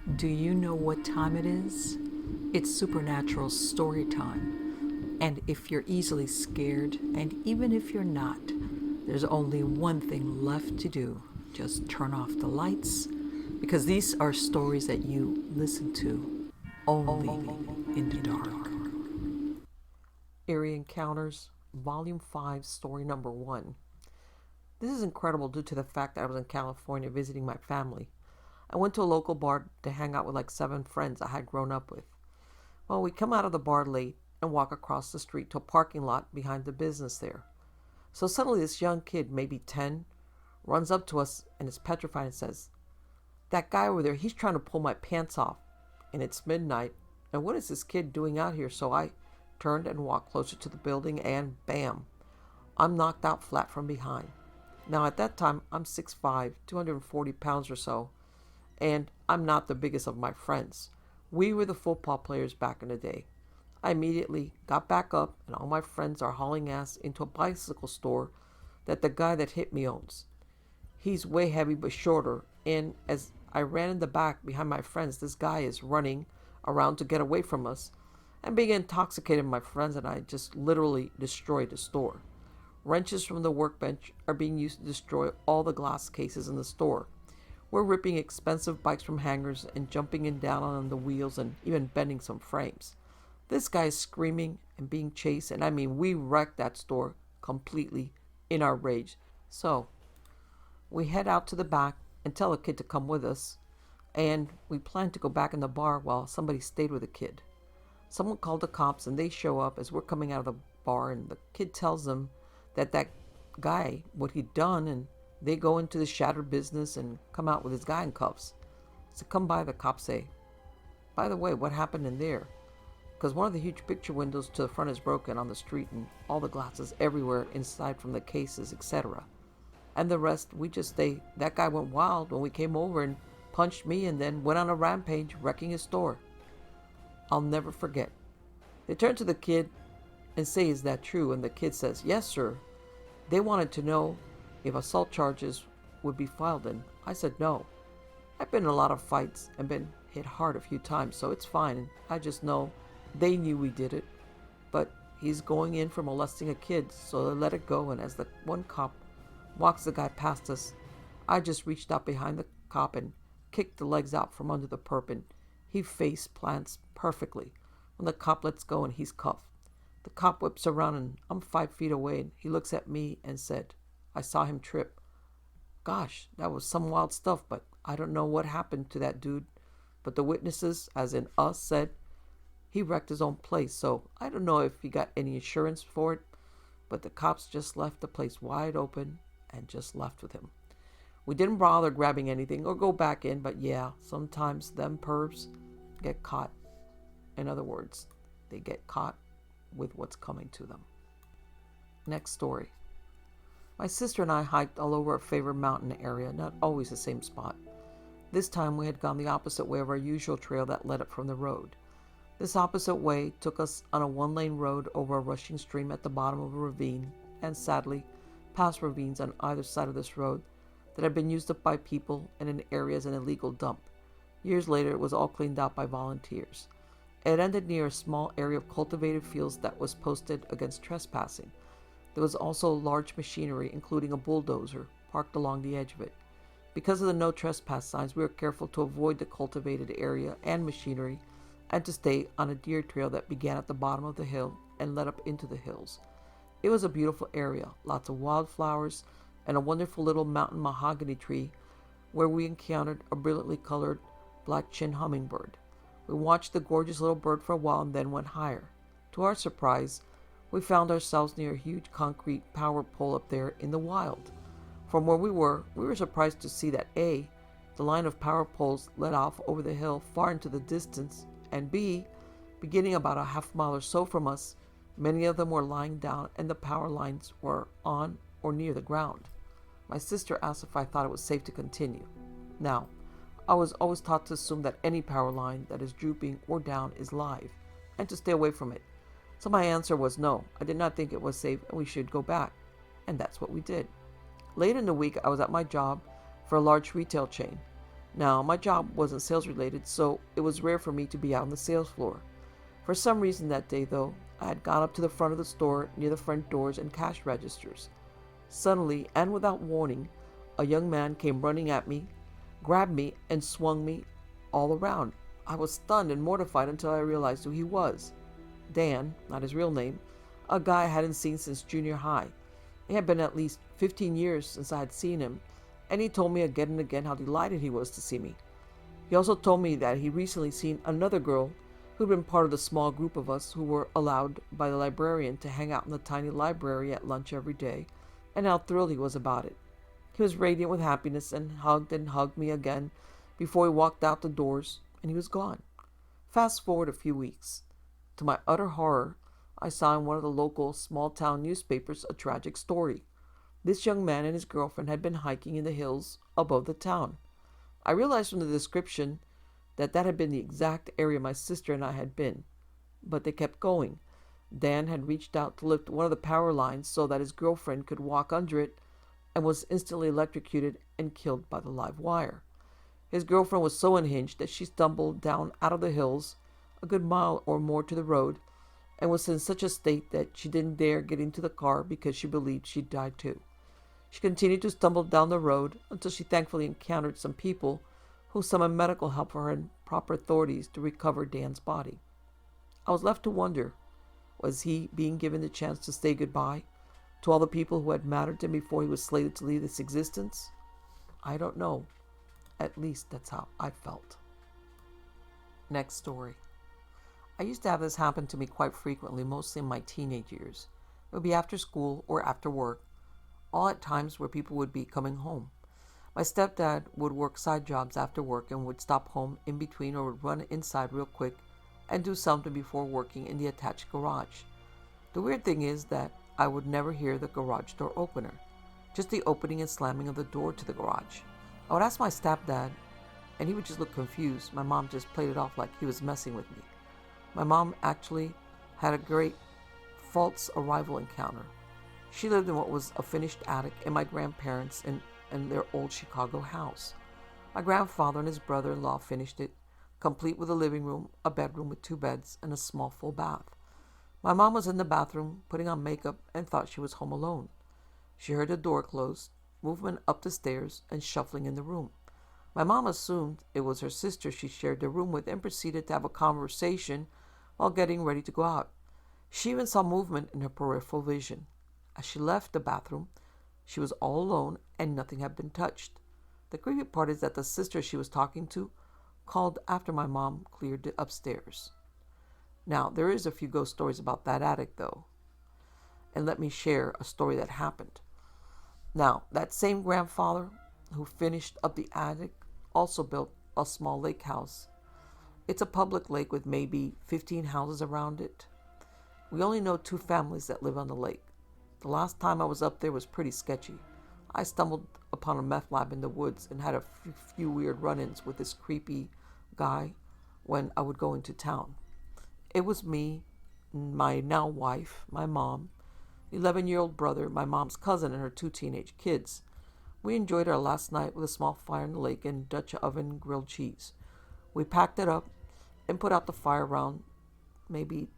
Do you know what time it is? It's supernatural story time. And if you're easily scared, and even if you're not, there's only one thing left to do. Just turn off the lights, because these are stories that you listen to only in the dark. Eerie Encounters, Volume 5, Story Number 1. This is incredible due to the fact that I was in California visiting my family. I went to a local bar to hang out with like 7 friends I had grown up with. Well, we come out of the bar late and walk across the street to a parking lot behind the business there. So suddenly this young kid, maybe 10, runs up to us and is petrified and says, "That guy over there, he's trying to pull my pants off. And it's midnight. And what is this kid doing out here?" So I turned and walked closer to the building and bam, I'm knocked out flat from behind. Now at that time, I'm 6'5", 240 pounds or so, and I'm not the biggest of my friends. We were the football players back in the day. I immediately got back up, and all my friends are hauling ass into a bicycle store that the guy that hit me owns. He's way heavy but shorter, and as I ran in the back behind my friends, this guy is running around to get away from us. And being intoxicated, my friends and I just literally destroyed the store. Wrenches from the workbench are being used to destroy all the glass cases in the store. We're ripping expensive bikes from hangers and jumping in down on the wheels and even bending some frames. This guy is screaming and being chased, and I mean, we wrecked that store completely in our rage. So, we head out to the back and tell the kid to come with us, and we plan to go back in the bar while somebody stayed with the kid. Someone called the cops, and they show up as we're coming out of the bar, and the kid tells them that guy, what he'd done, and they go into the shattered business and come out with his guy in cuffs. So come by, the cops say, "By the way, what happened in there?" Because one of the huge picture windows to the front is broken on the street and all the glasses everywhere inside from the cases, etc. And the rest, we just stay. That guy went wild when we came over and punched me and then went on a rampage, wrecking his store. I'll never forget. They turn to the kid and say, "Is that true?" And the kid says, "Yes, sir." They wanted to know if assault charges would be filed, and I said no. I've been in a lot of fights and been hit hard a few times, so it's fine. And I just know they knew we did it. But he's going in for molesting a kid, so they let it go. And as the one cop walks the guy past us, I just reached out behind the cop and kicked the legs out from under the perp, and he face plants perfectly. When the cop lets go and he's cuffed. The cop whips around and I'm 5 feet away, and he looks at me and said, "I saw him trip." Gosh, that was some wild stuff, but I don't know what happened to that dude. But the witnesses, as in us, said he wrecked his own place, so I don't know if he got any insurance for it, but the cops just left the place wide open and just left with him. We didn't bother grabbing anything or go back in, but yeah, sometimes them pervs get caught. In other words, they get caught with what's coming to them. Next story. My sister and I hiked all over our favorite mountain area, not always the same spot. This time we had gone the opposite way of our usual trail that led up from the road. This opposite way took us on a one-lane road over a rushing stream at the bottom of a ravine, and sadly, past ravines on either side of this road that had been used up by people and in area as an illegal dump. Years later, it was all cleaned out by volunteers. It ended near a small area of cultivated fields that was posted against trespassing. There was also large machinery, including a bulldozer, parked along the edge of it. Because of the no trespass signs, we were careful to avoid the cultivated area and machinery, and to stay on a deer trail that began at the bottom of the hill and led up into the hills. It was a beautiful area, lots of wildflowers, and a wonderful little mountain mahogany tree where we encountered a brilliantly colored black-chinned hummingbird. We watched the gorgeous little bird for a while and then went higher. To our surprise, we found ourselves near a huge concrete power pole up there in the wild. From where we were surprised to see that A, the line of power poles led off over the hill far into the distance, and B, beginning about a half mile or so from us, many of them were lying down and the power lines were on or near the ground. My sister asked if I thought it was safe to continue. Now, I was always taught to assume that any power line that is drooping or down is live, and to stay away from it. So my answer was no, I did not think it was safe and we should go back. And that's what we did. Later in the week, I was at my job for a large retail chain. Now, my job wasn't sales related, so it was rare for me to be out on the sales floor. For some reason that day, though, I had gone up to the front of the store near the front doors and cash registers. Suddenly, and without warning, a young man came running at me, grabbed me, and swung me all around. I was stunned and mortified until I realized who he was. Dan, not his real name, a guy I hadn't seen since junior high. It had been at least 15 years since I had seen him, and he told me again and again how delighted he was to see me. He also told me that he recently seen another girl who'd been part of the small group of us who were allowed by the librarian to hang out in the tiny library at lunch every day, and how thrilled he was about it. He was radiant with happiness and hugged me again before he walked out the doors, and he was gone. Fast forward a few weeks. To my utter horror, I saw in one of the local small-town newspapers a tragic story. This young man and his girlfriend had been hiking in the hills above the town. I realized from the description that had been the exact area my sister and I had been. But they kept going. Dan had reached out to lift one of the power lines so that his girlfriend could walk under it and was instantly electrocuted and killed by the live wire. His girlfriend was so unhinged that she stumbled down out of the hills, a good mile or more to the road, and was in such a state that she didn't dare get into the car because she believed she'd died too. She continued to stumble down the road until she thankfully encountered some people who summoned medical help for her and proper authorities to recover Dan's body. I was left to wonder, was he being given the chance to say goodbye to all the people who had mattered to him before he was slated to leave this existence? I don't know. At least that's how I felt. Next story. I used to have this happen to me quite frequently, mostly in my teenage years. It would be after school or after work, all at times where people would be coming home. My stepdad would work side jobs after work and would stop home in between or would run inside real quick and do something before working in the attached garage. The weird thing is that I would never hear the garage door opener, just the opening and slamming of the door to the garage. I would ask my stepdad, and he would just look confused. My mom just played it off like he was messing with me. My mom actually had a great false arrival encounter. She lived in what was a finished attic in my grandparents' and their old Chicago house. My grandfather and his brother-in-law finished it, complete with a living room, a bedroom with 2 beds, and a small full bath. My mom was in the bathroom putting on makeup and thought she was home alone. She heard the door close, movement up the stairs, and shuffling in the room. My mom assumed it was her sister she shared the room with and proceeded to have a conversation while getting ready to go out. She even saw movement in her peripheral vision. As she left the bathroom, she was all alone and nothing had been touched. The creepy part is that the sister she was talking to called after my mom cleared the upstairs. Now, there is a few ghost stories about that attic, though. And let me share a story that happened. Now, that same grandfather who finished up the attic also built a small lake house. It's a public lake with maybe 15 houses around it. We only know 2 families that live on the lake. The last time I was up there was pretty sketchy. I stumbled upon a meth lab in the woods and had a few weird run-ins with this creepy guy when I would go into town. It was me, my now wife, my mom, 11-year-old brother, my mom's cousin, and her 2 teenage kids. We enjoyed our last night with a small fire in the lake and Dutch oven grilled cheese. We packed it up and put out the fire around maybe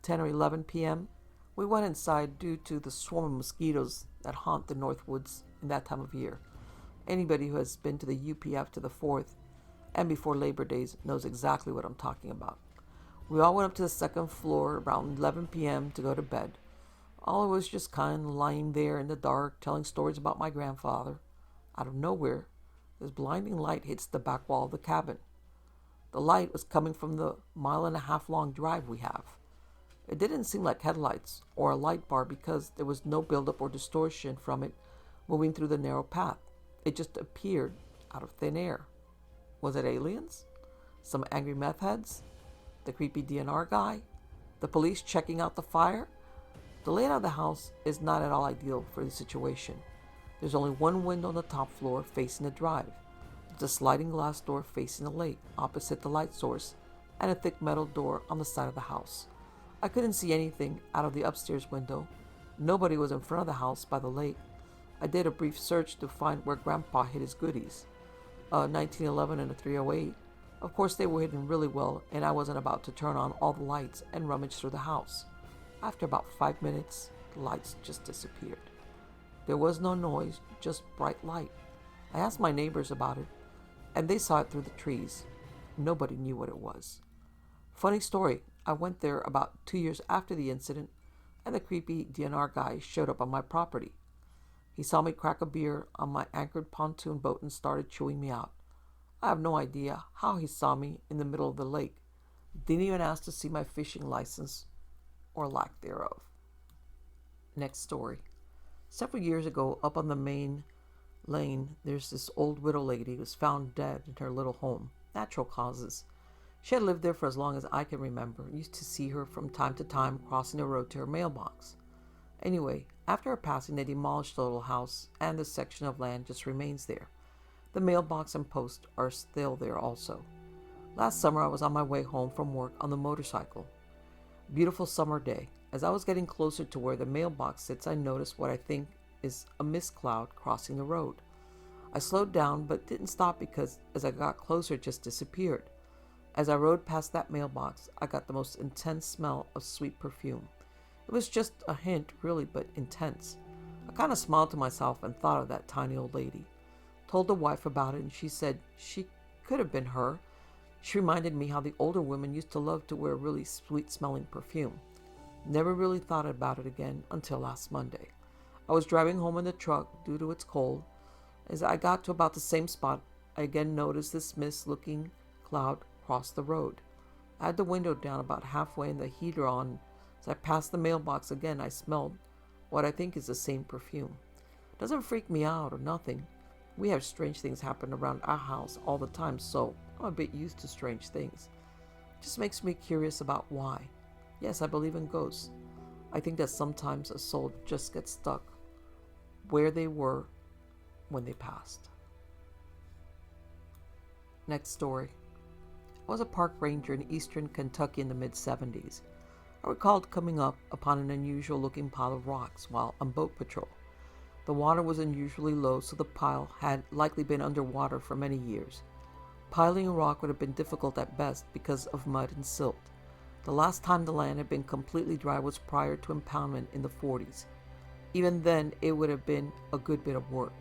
10 or 11 p.m. We went inside due to the swarm of mosquitoes that haunt the North Woods in that time of year. Anybody who has been to the UPF to the 4th and before Labor Days knows exactly what I'm talking about. We all went up to the 2nd floor around 11 p.m. to go to bed. All was just kind of lying there in the dark, telling stories about my grandfather. Out of nowhere, this blinding light hits the back wall of the cabin. The light was coming from the 1.5 mile long drive we have. It didn't seem like headlights or a light bar because there was no buildup or distortion from it moving through the narrow path. It just appeared out of thin air. Was it aliens? Some angry meth heads? The creepy DNR guy? The police checking out the fire? The layout of the house is not at all ideal for the situation. There's only one window on the top floor facing the drive. There's a sliding glass door facing the lake opposite the light source and a thick metal door on the side of the house. I couldn't see anything out of the upstairs window. Nobody was in front of the house by the lake. I did a brief search to find where Grandpa hid his goodies. a 1911 and a 308. Of course, they were hidden really well, and I wasn't about to turn on all the lights and rummage through the house. After about 5 minutes, the lights just disappeared. There was no noise, just bright light. I asked my neighbors about it, and they saw it through the trees. Nobody knew what it was. Funny story, I went there about 2 years after the incident, and the creepy DNR guy showed up on my property. He saw me crack a beer on my anchored pontoon boat and started chewing me out. I have no idea how he saw me in the middle of the lake. Didn't even ask to see my fishing license, or lack thereof. Next story. Several years ago, up on the main lane, there's this old widow lady who was found dead in her little home. Natural causes. She had lived there for as long as I can remember. Used to see her from time to time crossing the road to her mailbox. Anyway, after her passing, they demolished the little house, and the section of land just remains there. The mailbox and post are still there also. Last summer, I was on my way home from work on the motorcycle. Beautiful summer day. As I was getting closer to where the mailbox sits, I noticed what I think is a mist cloud crossing the road. I slowed down, but didn't stop because as I got closer, it just disappeared. As I rode past that mailbox, I got the most intense smell of sweet perfume. It was just a hint, really, but intense. I kind of smiled to myself and thought of that tiny old lady. Told the wife about it, and she said she could have been her. She reminded me how the older women used to love to wear really sweet-smelling perfume. Never really thought about it again until last Monday. I was driving home in the truck due to its cold. As I got to about the same spot, I again noticed this mist-looking cloud cross the road. I had the window down about halfway and the heater on. As I passed the mailbox again, I smelled what I think is the same perfume. It doesn't freak me out or nothing. We have strange things happen around our house all the time, so I'm a bit used to strange things. It just makes me curious about why. Yes, I believe in ghosts. I think that sometimes a soul just gets stuck where they were when they passed. Next story. I was a park ranger in eastern Kentucky in the mid-70s. I recalled coming up upon an unusual looking pile of rocks while on boat patrol. The water was unusually low, so the pile had likely been underwater for many years. Piling a rock would have been difficult at best because of mud and silt. The last time the land had been completely dry was prior to impoundment in the 40s. Even then, it would have been a good bit of work.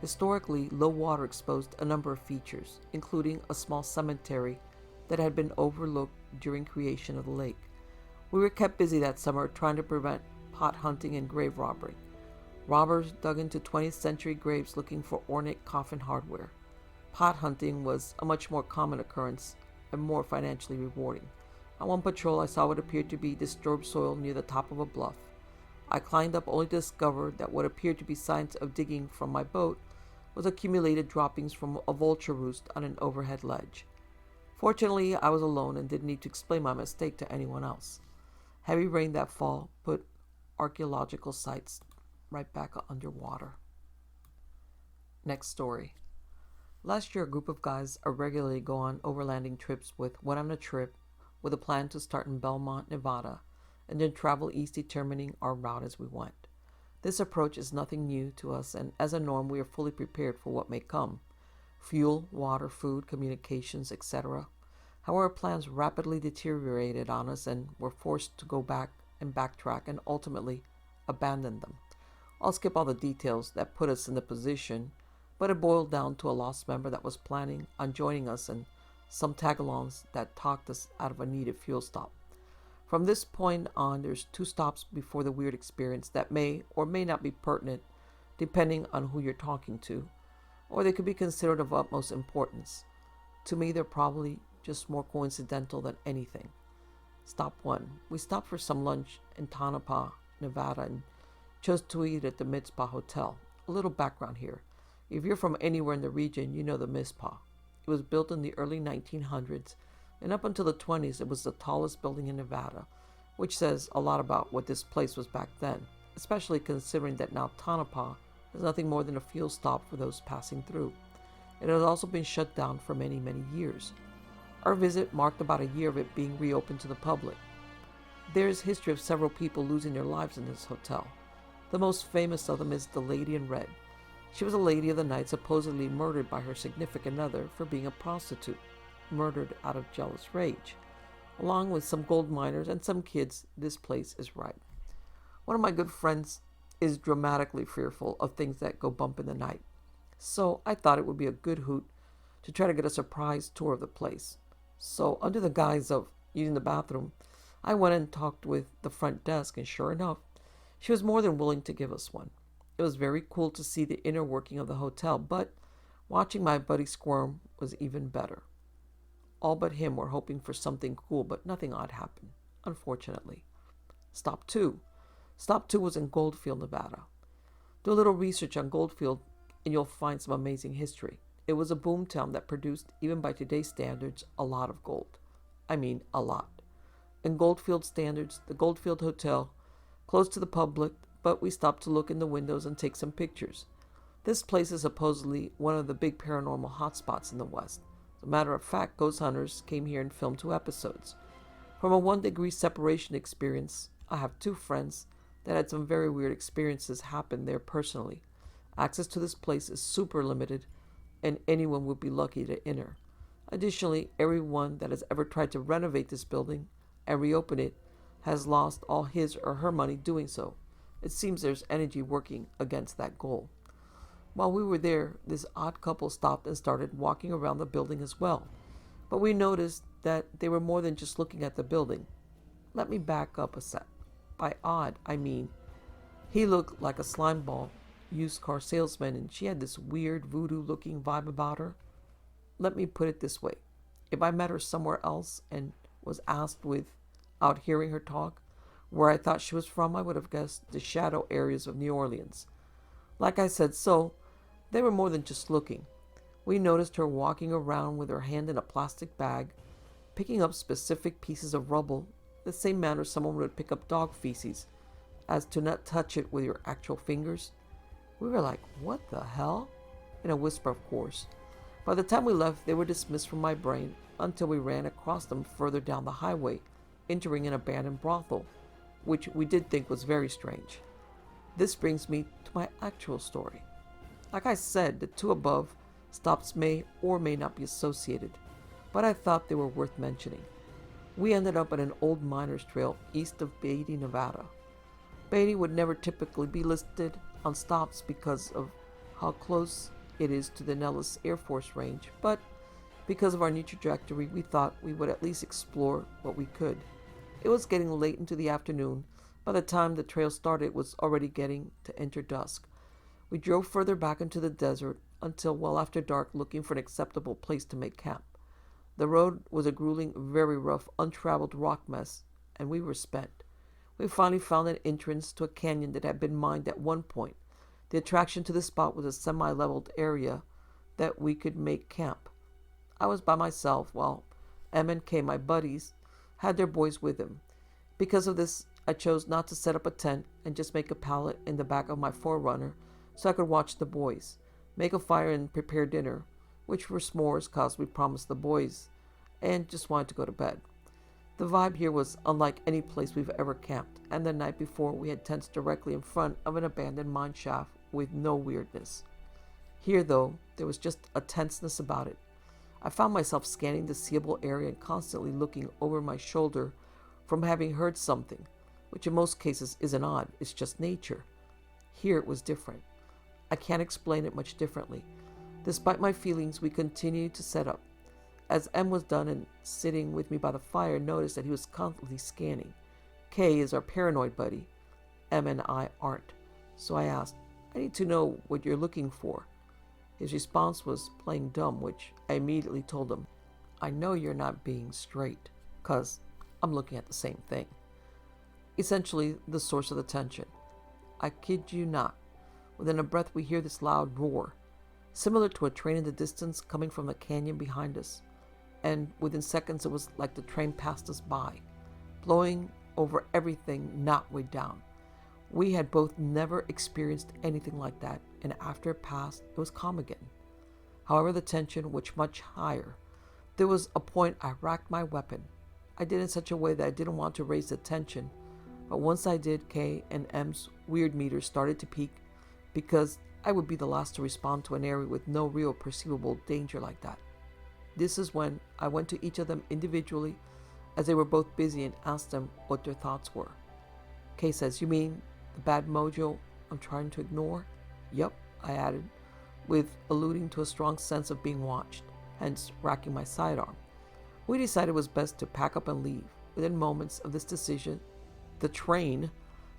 Historically, low water exposed a number of features, including a small cemetery that had been overlooked during creation of the lake. We were kept busy that summer trying to prevent pot hunting and grave robbery. Robbers dug into 20th century graves looking for ornate coffin hardware. Pot hunting was a much more common occurrence and more financially rewarding. On one patrol, I saw what appeared to be disturbed soil near the top of a bluff. I climbed up only to discover that what appeared to be signs of digging from my boat was accumulated droppings from a vulture roost on an overhead ledge. Fortunately, I was alone and didn't need to explain my mistake to anyone else. Heavy rain that fall put archaeological sites right back underwater. Next story. Last year, a group of guys regularly go on overlanding trips went on a trip with a plan to start in Belmont, Nevada, and then travel east, determining our route as we went. This approach is nothing new to us, and as a norm, we are fully prepared for what may come. Fuel, water, food, communications, etc. However, plans rapidly deteriorated on us, and we're forced to go back and backtrack and ultimately abandon them. I'll skip all the details that put us in the position, but it boiled down to a lost member that was planning on joining us and some tag-alongs that talked us out of a needed fuel stop. From this point on, there's 2 stops before the weird experience that may or may not be pertinent depending on who you're talking to, or they could be considered of utmost importance. To me, they're probably just more coincidental than anything. Stop 1. We stopped for some lunch in Tonopah, Nevada, and chose to eat at the Mizpah Hotel. A little background here. If you're from anywhere in the region, you know the Mizpah. It was built in the early 1900s, and up until the 20s, it was the tallest building in Nevada, which says a lot about what this place was back then, especially considering that now Tonopah is nothing more than a fuel stop for those passing through. It has also been shut down for many, many years. Our visit marked about a year of it being reopened to the public. There is history of several people losing their lives in this hotel. The most famous of them is the Lady in Red. She was a lady of the night, supposedly murdered by her significant other for being a prostitute, murdered out of jealous rage. Along with some gold miners and some kids, this place is right. One of my good friends is dramatically fearful of things that go bump in the night, so I thought it would be a good hoot to try to get a surprise tour of the place. So, under the guise of using the bathroom, I went and talked with the front desk, and sure enough, she was more than willing to give us one. It was very cool to see the inner working of the hotel, but watching my buddy squirm was even better. All but him were hoping for something cool, but nothing odd happened, unfortunately. Stop 2. Stop 2 was in Goldfield, Nevada. Do a little research on Goldfield and you'll find some amazing history. It was a boomtown that produced, even by today's standards, a lot of gold. I mean, a lot. In Goldfield standards, the Goldfield Hotel closed to the public, but we stopped to look in the windows and take some pictures. This place is supposedly one of the big paranormal hotspots in the West. As a matter of fact, ghost hunters came here and filmed 2 episodes. From a 1-degree separation experience, I have 2 friends that had some very weird experiences happen there personally. Access to this place is super limited, and anyone would be lucky to enter. Additionally, everyone that has ever tried to renovate this building and reopen it has lost all his or her money doing so. It seems there's energy working against that goal. While we were there, this odd couple stopped and started walking around the building as well. But we noticed that they were more than just looking at the building. Let me back up a sec. By odd, I mean he looked like a slimeball used car salesman, and she had this weird voodoo-looking vibe about her. Let me put it this way. If I met her somewhere else and was asked without hearing her talk where I thought she was from, I would have guessed the shadow areas of New Orleans. Like I said, so they were more than just looking. We noticed her walking around with her hand in a plastic bag, picking up specific pieces of rubble, the same manner someone would pick up dog feces, as to not touch it with your actual fingers. We were like, what the hell? In a whisper, of course. By the time we left, they were dismissed from my brain until we ran across them further down the highway, entering an abandoned brothel, which we did think was very strange. This brings me to my actual story. Like I said, the 2 above stops may or may not be associated, but I thought they were worth mentioning. We ended up at an old miner's trail east of Beatty, Nevada. Beatty would never typically be listed on stops because of how close it is to the Nellis Air Force Range, but because of our new trajectory, we thought we would at least explore what we could. It was getting late into the afternoon. By the time the trail started, it was already getting to enter dusk. We drove further back into the desert until well after dark, looking for an acceptable place to make camp. The road was a grueling, very rough, untraveled rock mess, and we were spent. We finally found an entrance to a canyon that had been mined at one point. The attraction to this spot was a semi-leveled area that we could make camp. I was by myself while M and K, my buddies, had their boys with them. Because of this, I chose not to set up a tent and just make a pallet in the back of my 4Runner so I could watch the boys, make a fire and prepare dinner, which were s'mores cause we promised the boys, and just wanted to go to bed. The vibe here was unlike any place we've ever camped, and the night before we had tents directly in front of an abandoned mine shaft with no weirdness. Here, though, there was just a tenseness about it. I found myself scanning the seeable area and constantly looking over my shoulder from having heard something, which in most cases isn't odd, it's just nature. Here it was different. I can't explain it much differently. Despite my feelings, we continued to set up. As M was done and sitting with me by the fire, noticed that he was constantly scanning. K is our paranoid buddy. M and I aren't. So I asked, I need to know what you're looking for. His response was playing dumb, which I immediately told him, I know you're not being straight, 'cause I'm looking at the same thing. Essentially, the source of the tension. I kid you not. Within a breath, we hear this loud roar, similar to a train in the distance coming from the canyon behind us. And within seconds, it was like the train passed us by, blowing over everything not way down. We had both never experienced anything like that, and after it passed, it was calm again. However, the tension was much higher. There was a point I racked my weapon. I did it in such a way that I didn't want to raise the tension, but once I did, K and M's weird meters started to peak because I would be the last to respond to an area with no real perceivable danger like that. This is when I went to each of them individually as they were both busy and asked them what their thoughts were. Kay says, "You mean the bad mojo I'm trying to ignore?" "Yep," I added, with alluding to a strong sense of being watched, hence racking my sidearm. We decided it was best to pack up and leave. Within moments of this decision, the train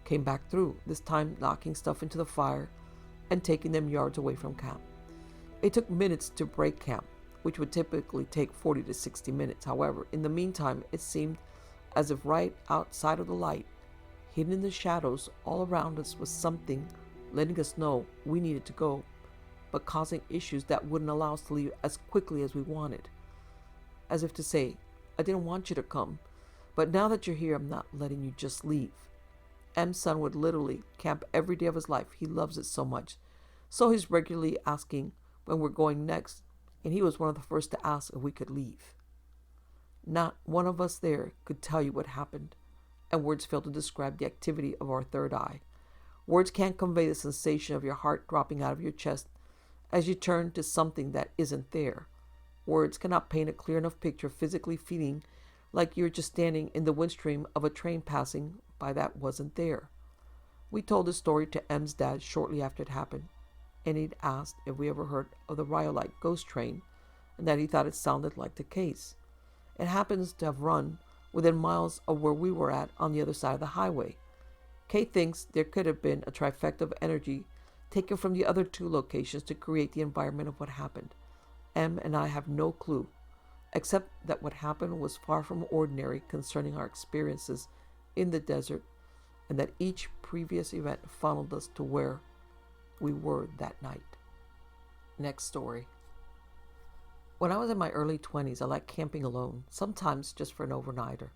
came back through, this time knocking stuff into the fire and taking them yards away from camp. It took minutes to break camp, which would typically take 40 to 60 minutes. However, in the meantime, it seemed as if right outside of the light, hidden in the shadows all around us, was something letting us know we needed to go, but causing issues that wouldn't allow us to leave as quickly as we wanted. As if to say, "I didn't want you to come, but now that you're here, I'm not letting you just leave." M's son would literally camp every day of his life. He loves it so much. So he's regularly asking when we're going next, and he was one of the first to ask if we could leave. Not one of us there could tell you what happened, and words fail to describe the activity of our third eye. Words can't convey the sensation of your heart dropping out of your chest as you turn to something that isn't there. Words cannot paint a clear enough picture, physically feeling like you're just standing in the windstream of a train passing by that wasn't there. We told the story to M's dad shortly after it happened, and he'd asked if we ever heard of the Rhyolite ghost train, and that he thought it sounded like the case. It happens to have run within miles of where we were at on the other side of the highway. Kay thinks there could have been a trifecta of energy taken from the other two locations to create the environment of what happened. M and I have no clue, except that what happened was far from ordinary concerning our experiences in the desert, and that each previous event funneled us to where we were that night. Next story. When I was in my early 20s, I liked camping alone, sometimes just for an overnighter.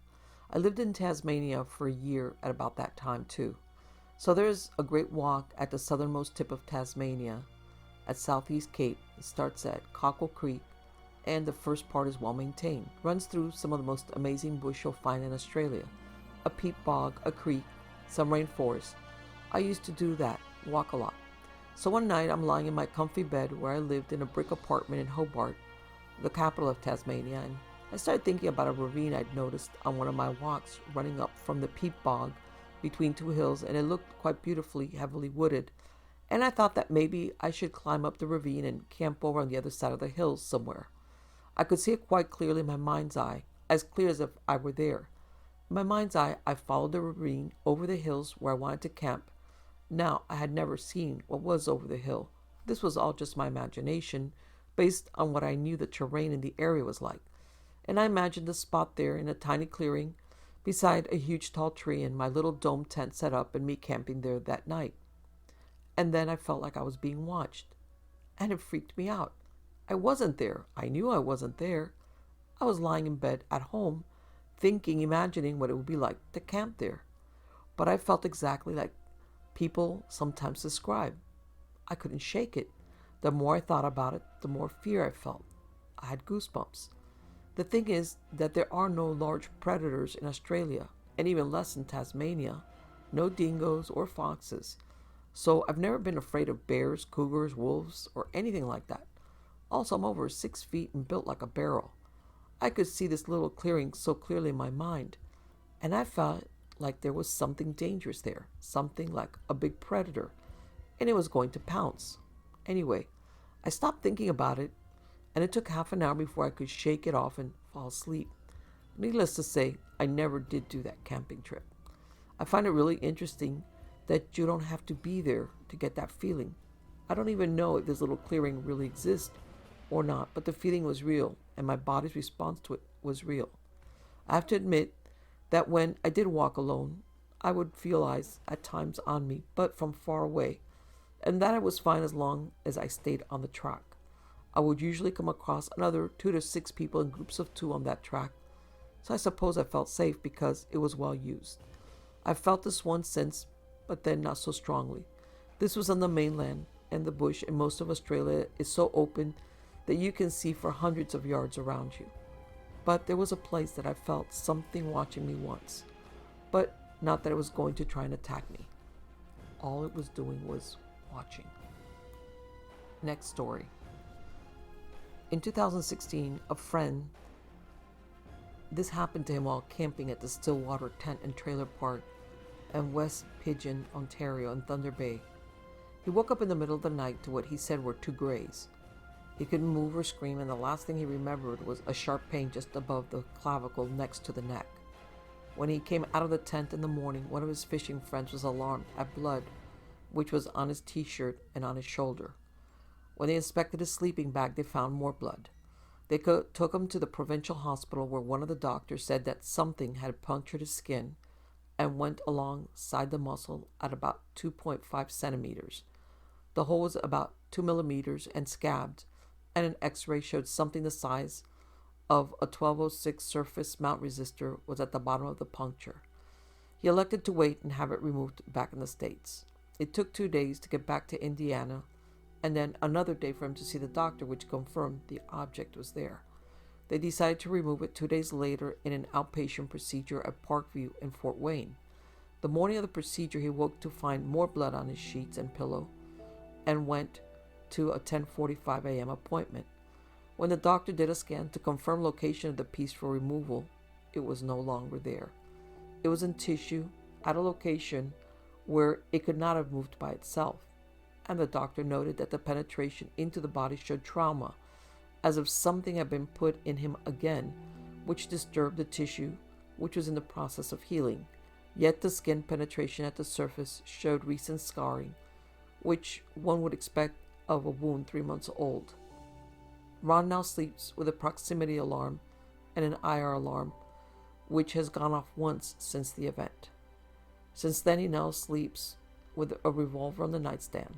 I lived in Tasmania for a year at about that time too. So there's a great walk at the southernmost tip of Tasmania at Southeast Cape. It starts at Cockle Creek, and the first part is well maintained. Runs through some of the most amazing bush you'll find in Australia. A peat bog, a creek, some rainforest. I used to do that, walk a lot. So one night I'm lying in my comfy bed where I lived in a brick apartment in Hobart, the capital of Tasmania, and I started thinking about a ravine I'd noticed on one of my walks running up from the peat bog between two hills, and it looked quite beautifully heavily wooded. And I thought that maybe I should climb up the ravine and camp over on the other side of the hills somewhere. I could see it quite clearly in my mind's eye, as clear as if I were there. In my mind's eye, I followed the ravine over the hills where I wanted to camp. Now, I had never seen what was over the hill. This was all just my imagination, based on what I knew the terrain in the area was like. And I imagined the spot there in a tiny clearing, beside a huge tall tree, and my little dome tent set up, and me camping there that night. And then I felt like I was being watched, and it freaked me out. I wasn't there. I knew I wasn't there. I was lying in bed at home, thinking, imagining what it would be like to camp there. But I felt exactly like people sometimes describe. I couldn't shake it. The more I thought about it, the more fear I felt. I had goosebumps. The thing is that there are no large predators in Australia, and even less in Tasmania. No dingoes or foxes. So I've never been afraid of bears, cougars, wolves, or anything like that. Also, I'm over 6 feet and built like a barrel. I could see this little clearing so clearly in my mind, and I felt like there was something dangerous there, something like a big predator, and it was going to pounce. Anyway, I stopped thinking about it, and it took half an hour before I could shake it off and fall asleep. Needless to say, I never did do that camping trip. I find it really interesting that you don't have to be there to get that feeling. I don't even know if this little clearing really exists or not, but the feeling was real, and my body's response to it was real. I have to admit that when I did walk alone, I would feel eyes at times on me, but from far away, and that I was fine as long as I stayed on the track. I would usually come across another 2 to 6 people in groups of 2 on that track, so I suppose I felt safe because it was well used. I felt this once since, but then not so strongly. This was on the mainland, and the bush in most of Australia is so open that you can see for hundreds of yards around you. But there was a place that I felt something watching me once, but not that it was going to try and attack me. All it was doing was watching. Next story. In 2016, a friend, this happened to him while camping at the Stillwater Tent and Trailer Park in West Pigeon, Ontario, in Thunder Bay. He woke up in the middle of the night to what he said were two grays. He couldn't move or scream, and the last thing he remembered was a sharp pain just above the clavicle next to the neck. When he came out of the tent in the morning, one of his fishing friends was alarmed at blood, which was on his t-shirt and on his shoulder. When they inspected his sleeping bag, they found more blood. They took him to the provincial hospital, where one of the doctors said that something had punctured his skin and went alongside the muscle at about 2.5 centimeters. The hole was about 2 millimeters and scabbed, and an x-ray showed something the size of a 1206 surface mount resistor was at the bottom of the puncture. He elected to wait and have it removed back in the States. It took 2 days to get back to Indiana, and then another day for him to see the doctor, which confirmed the object was there. They decided to remove it 2 days later in an outpatient procedure at Parkview in Fort Wayne. The morning of the procedure, he woke to find more blood on his sheets and pillow and went to a 10:45 a.m. appointment. When the doctor did a scan to confirm location of the piece for removal, it was no longer there. It was in tissue at a location where it could not have moved by itself, and the doctor noted that the penetration into the body showed trauma, as if something had been put in him again, which disturbed the tissue, which was in the process of healing. Yet the skin penetration at the surface showed recent scarring, which one would expect of a wound 3 months old. Ron now sleeps with a proximity alarm and an IR alarm, which has gone off once since the event. Since then, he now sleeps with a revolver on the nightstand.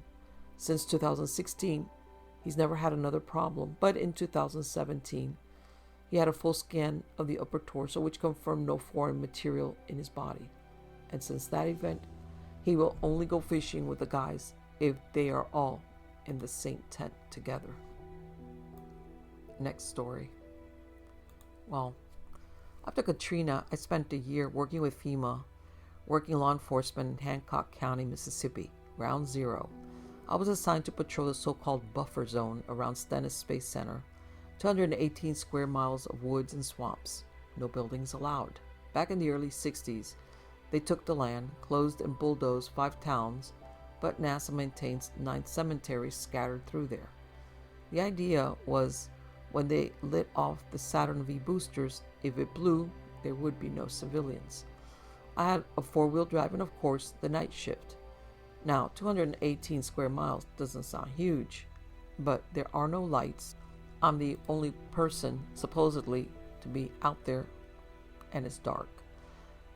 Since 2016, he's never had another problem, but in 2017, he had a full scan of the upper torso, which confirmed no foreign material in his body. And since that event, he will only go fishing with the guys if they are all in the same tent together. Next story. Well, after Katrina, I spent a year working with FEMA, working law enforcement in Hancock County, Mississippi, Ground Zero. I was assigned to patrol the so-called buffer zone around Stennis Space Center, 218 square miles of woods and swamps, no buildings allowed. Back in the early 60s, they took the land, closed and bulldozed 5 towns, but NASA maintains 9 cemeteries scattered through there. The idea was, when they lit off the Saturn V boosters, if it blew, there would be no civilians. I had a 4-wheel drive and, of course, the night shift. Now, 218 square miles doesn't sound huge, but there are no lights. I'm the only person, supposedly, to be out there, and it's dark.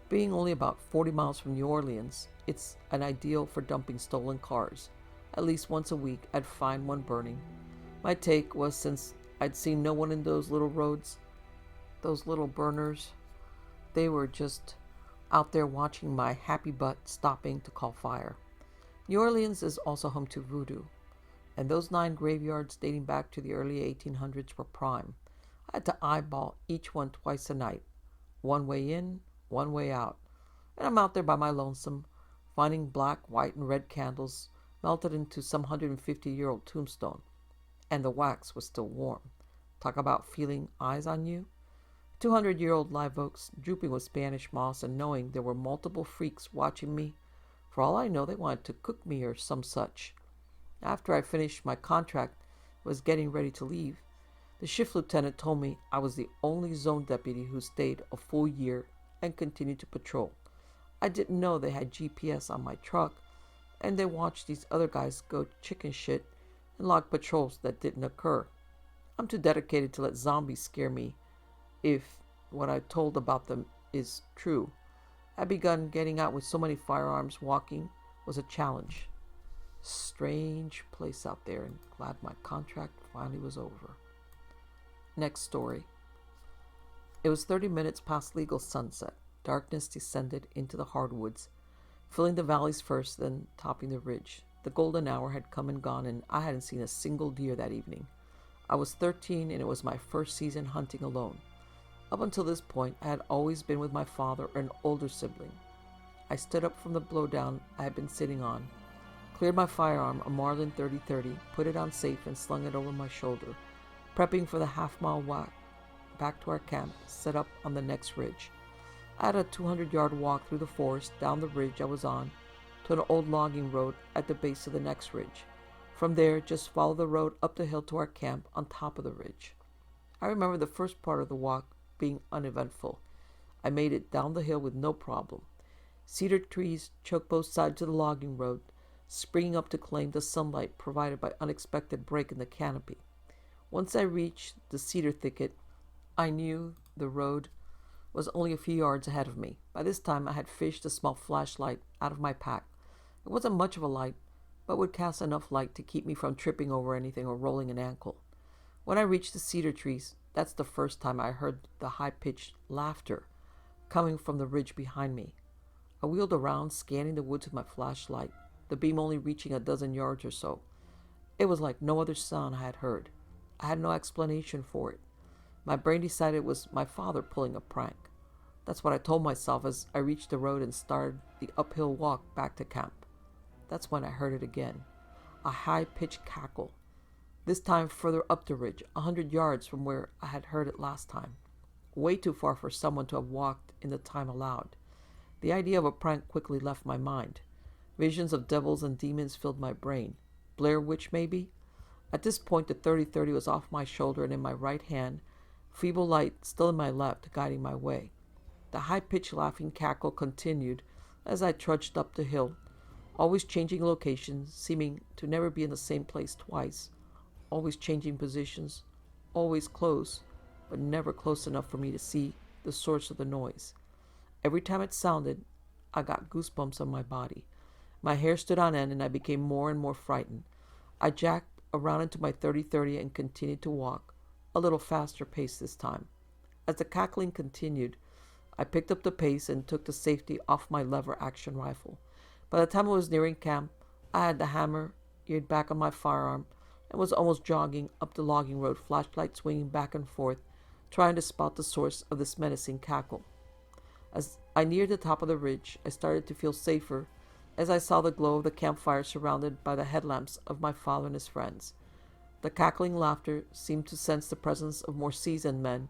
Being only about 40 miles from New Orleans, it's an ideal for dumping stolen cars. At least once a week, I'd find one burning. My take was, since I'd seen no one in those little roads, those little burners, they were just out there watching my happy butt stopping to call fire. New Orleans is also home to voodoo, and those 9 graveyards dating back to the early 1800s were prime. I had to eyeball each one twice a night, one way in, one way out, and I'm out there by my lonesome, finding black, white, and red candles melted into some 150-year-old tombstone, and the wax was still warm. Talk about feeling eyes on you. 200-year-old live oaks drooping with Spanish moss, and knowing there were multiple freaks watching me. For all I know, they wanted to cook me or some such. After I finished my contract, was getting ready to leave, the shift lieutenant told me I was the only zone deputy who stayed a full year and continued to patrol. I didn't know they had GPS on my truck, and they watched these other guys go chicken shit and log patrols that didn't occur. I'm too dedicated to let zombies scare me if what I told about them is true. I begun getting out with so many firearms. Walking was a challenge. Strange place out there, and glad my contract finally was over. Next story. It was 30 minutes past legal sunset. Darkness descended into the hardwoods, filling the valleys first, then topping the ridge. The golden hour had come and gone, and I hadn't seen a single deer that evening. I was 13, and it was my first season hunting alone. Up until this point, I had always been with my father or an older sibling. I stood up from the blowdown I had been sitting on, cleared my firearm, a Marlin 30-30, put it on safe and slung it over my shoulder, prepping for the half-mile walk back to our camp set up on the next ridge. I had a 200-yard walk through the forest down the ridge I was on to an old logging road at the base of the next ridge. From there, just follow the road up the hill to our camp on top of the ridge. I remember the first part of the walk being uneventful. I made it down the hill with no problem. Cedar trees choked both sides of the logging road, springing up to claim the sunlight provided by unexpected break in the canopy. Once I reached the cedar thicket, I knew the road was only a few yards ahead of me. By this time, I had fished a small flashlight out of my pack. It wasn't much of a light, but would cast enough light to keep me from tripping over anything or rolling an ankle. When I reached the cedar trees, that's the first time I heard the high-pitched laughter coming from the ridge behind me. I wheeled around, scanning the woods with my flashlight, the beam only reaching a dozen yards or so. It was like no other sound I had heard. I had no explanation for it. My brain decided it was my father pulling a prank. That's what I told myself as I reached the road and started the uphill walk back to camp. That's when I heard it again. A high-pitched cackle. This time further up the ridge, 100 yards from where I had heard it last time. Way too far for someone to have walked in the time allowed. The idea of a prank quickly left my mind. Visions of devils and demons filled my brain. Blair Witch, maybe? At this point, the 30-30 was off my shoulder and in my right hand, feeble light still in my left, guiding my way. The high-pitched laughing cackle continued as I trudged up the hill, always changing locations, seeming to never be in the same place twice, always changing positions, always close, but never close enough for me to see the source of the noise. Every time it sounded, I got goosebumps on my body. My hair stood on end and I became more and more frightened. I jacked around into my 30-30 and continued to walk, a little faster pace this time. As the cackling continued, I picked up the pace and took the safety off my lever-action rifle. By the time I was nearing camp, I had the hammer eared back on my firearm and was almost jogging up the logging road, flashlight swinging back and forth, trying to spot the source of this menacing cackle. As I neared the top of the ridge, I started to feel safer as I saw the glow of the campfire surrounded by the headlamps of my father and his friends. The cackling laughter seemed to sense the presence of more seasoned men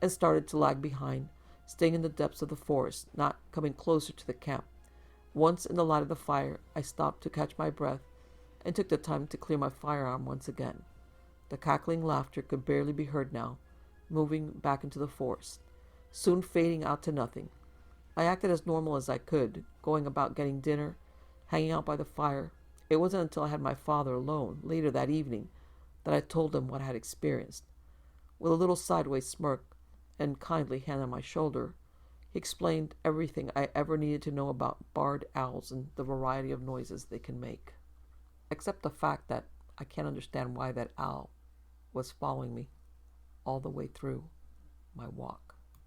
and started to lag behind, staying in the depths of the forest, not coming closer to the camp. Once in the light of the fire, I stopped to catch my breath and took the time to clear my firearm once again. The cackling laughter could barely be heard now, moving back into the forest, soon fading out to nothing. I acted as normal as I could, going about getting dinner, hanging out by the fire. It wasn't until I had my father alone, later that evening, that I told him what I had experienced. With a little sideways smirk and kindly hand on my shoulder, he explained everything I ever needed to know about barred owls and the variety of noises they can make. Except the fact that I can't understand why that owl was following me all the way through my walk.